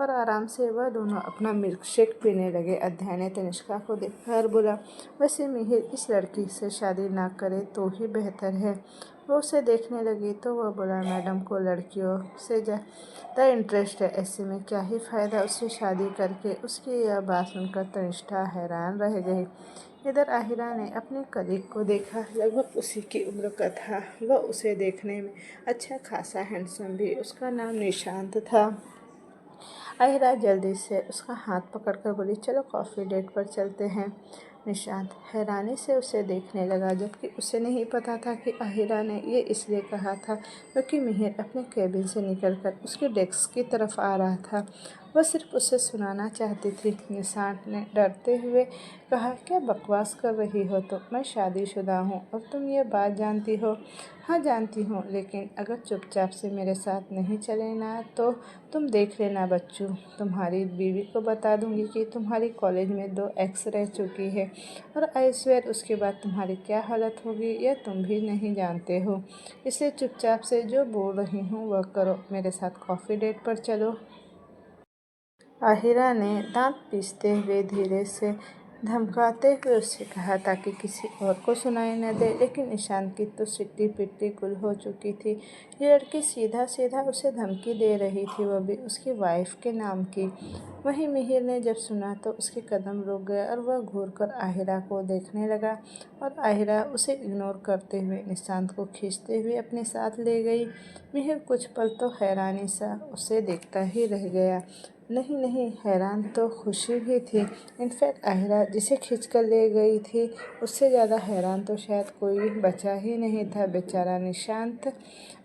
Speaker 1: और आराम से वह दोनों अपना मिल्क शेक पीने लगे। अध्याय ने तनिष्का को देखकर बोला, वैसे मिहिर इस लड़की से शादी ना करे तो ही बेहतर है। वो उसे देखने लगी तो वह बोला, मैडम को लड़कियों से ज़्यादा इंटरेस्ट है, ऐसे में क्या ही फ़ायदा उससे शादी करके। उसकी यह बात सुनकर तनिष्ठा हैरान रह गई। इधर आहिरा ने अपने कलीग को देखा, लगभग उसी की उम्र का था। वह उसे देखने में अच्छा खासा हैंडसम भी। उसका नाम निशांत था। आहिरा जल्दी से उसका हाथ पकड़कर बोली, चलो कॉफ़ी डेट पर चलते हैं। निशांत हैरानी से उसे देखने लगा, जबकि उसे नहीं पता था कि आहिरा ने ये इसलिए कहा था क्योंकि मिहिर अपने केबिन से निकलकर उसके डेस्क की तरफ आ रहा था। वह सिर्फ उसे सुनाना चाहती थी। निशांत ने डरते हुए कहा, क्या बकवास कर रही हो तुम? मैं शादीशुदा हूँ और तुम ये बात जानती हो। हाँ जानती हूँ, लेकिन अगर चुपचाप से मेरे साथ नहीं चले ना तो तुम देख लेना बच्चू, तुम्हारी बीवी को बता दूंगी कि तुम्हारी कॉलेज में 2 एक्स रह चुकी है और आई स्वेयर उसके बाद तुम्हारी क्या हालत होगी यह तुम भी नहीं जानते हो। इसलिए चुपचाप से जो बोल रही हूँ वह करो, मेरे साथ कॉफ़ी डेट पर चलो। आहिरा ने दांत पीसते हुए धीरे से धमकाते हुए उससे कहा ताकि किसी और को सुनाई न दे, लेकिन निशांत की तो सिट्टी पिट्टी गुल हो चुकी थी। ये लड़की सीधा सीधा उसे धमकी दे रही थी, वह भी उसकी वाइफ के नाम की। वहीं मिहिर ने जब सुना तो उसके कदम रुक गए और वह घूरकर आहिरा को देखने लगा और आहिरा उसे इग्नोर करते हुए निशांत को खींचते हुए अपने साथ ले गई। मिहिर कुछ पल तो हैरानी सा उसे देखता ही रह गया। नहीं, हैरान तो खुशी भी थी। इनफैक्ट आहिरा जिसे खींचकर ले गई थी उससे ज़्यादा हैरान तो शायद कोई बचा ही नहीं था। बेचारा निशांत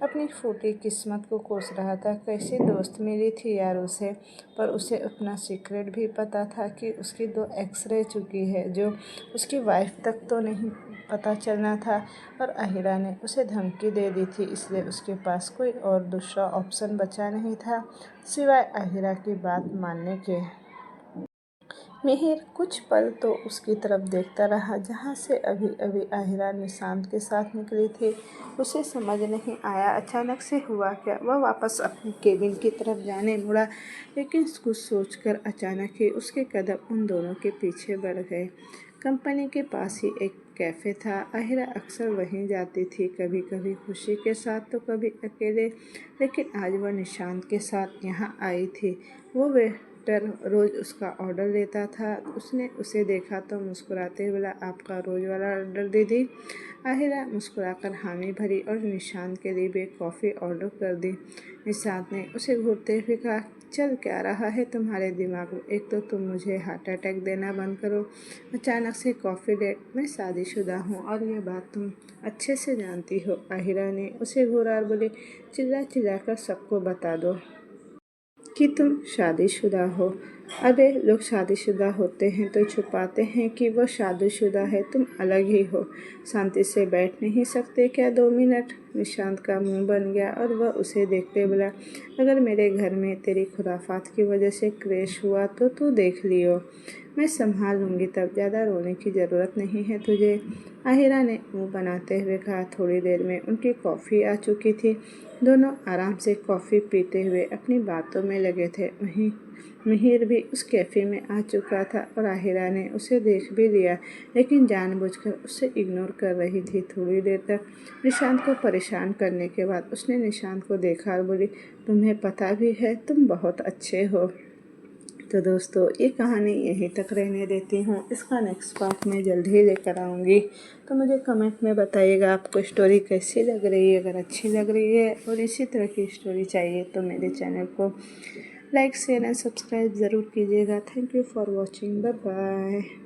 Speaker 1: अपनी फूटी किस्मत को कोस रहा था। कैसी दोस्त मिली थी यार उसे, पर उसे अपना सीक्रेट भी पता था कि उसकी 2 एक्स रह चुकी है, जो उसकी वाइफ तक तो नहीं पता चलना था। और आहिरा ने उसे धमकी दे दी थी, इसलिए उसके पास कोई और दूसरा ऑप्शन बचा नहीं था सिवाय आहिरा की बात मानने के। मिहिर कुछ पल तो उसकी तरफ देखता रहा जहाँ से अभी अभी आहिरा निशांत के साथ निकली थी। उसे समझ नहीं आया अचानक से हुआ क्या। वह वापस अपनी केबिन की तरफ जाने मुड़ा, लेकिन कुछ सोचकर अचानक ही उसके कदम उन दोनों के पीछे बढ़ गए। कंपनी के पास ही एक कैफ़े था। आहिरा अक्सर वहीं जाती थी, कभी कभी खुशी के साथ तो कभी अकेले, लेकिन आज वह निशांत के साथ यहाँ आई थी। वो वेटर रोज़ उसका ऑर्डर लेता था। उसने उसे देखा तो मुस्कुराते बोला, आपका रोज़ वाला ऑर्डर दीदी। आहिरा मुस्कुराकर हामी भरी और निशांत के लिए भी कॉफ़ी ऑर्डर कर दी। निशांत ने उसे घूरते हुए कहा, चल क्या रहा है तुम्हारे दिमाग में? एक तो तुम मुझे हार्ट अटैक देना बंद करो, अचानक से कॉफ़ी डेट। मैं शादीशुदा हूँ और ये बात तुम अच्छे से जानती हो। आहिरा ने उसे घूरा और बोली, चिल्ला चिल्ला कर सबको बता दो कि तुम शादीशुदा हो। अबे लोग शादीशुदा होते हैं तो छुपाते हैं कि वो शादीशुदा है, तुम अलग ही हो। शांति से बैठ नहीं सकते क्या 2 मिनट? निशांत का मुंह बन गया और वह उसे देखते बोला, अगर मेरे घर में तेरी खुराफात की वजह से क्लेश हुआ तो तू देख लियो, मैं संभाल लूँगी, तब ज़्यादा रोने की ज़रूरत नहीं है तुझे। आहिरा ने मुंह बनाते हुए कहा। थोड़ी देर में उनकी कॉफ़ी आ चुकी थी। दोनों आराम से कॉफ़ी पीते हुए अपनी बातों में लगे थे। वहीं मिहिर भी उस कैफ़े में आ चुका था और आहिरा ने उसे देख भी लिया, लेकिन जानबूझकर उसे इग्नोर कर रही थी। थोड़ी देर तक निशांत को परेशान करने के बाद उसने निशांत को देखा और बोली, तुम्हें पता भी है तुम बहुत अच्छे हो। तो दोस्तों, ये कहानी यहीं तक रहने देती हूँ। इसका नेक्स्ट पार्ट मैं जल्द ही लेकर आऊँगी। तो मुझे कमेंट में बताइएगा आपको स्टोरी कैसी लग रही है। अगर अच्छी लग रही है और इसी तरह की स्टोरी चाहिए तो मेरे चैनल को लाइक शेयर एंड सब्सक्राइब ज़रूर कीजिएगा। Thank you for watching. Bye bye.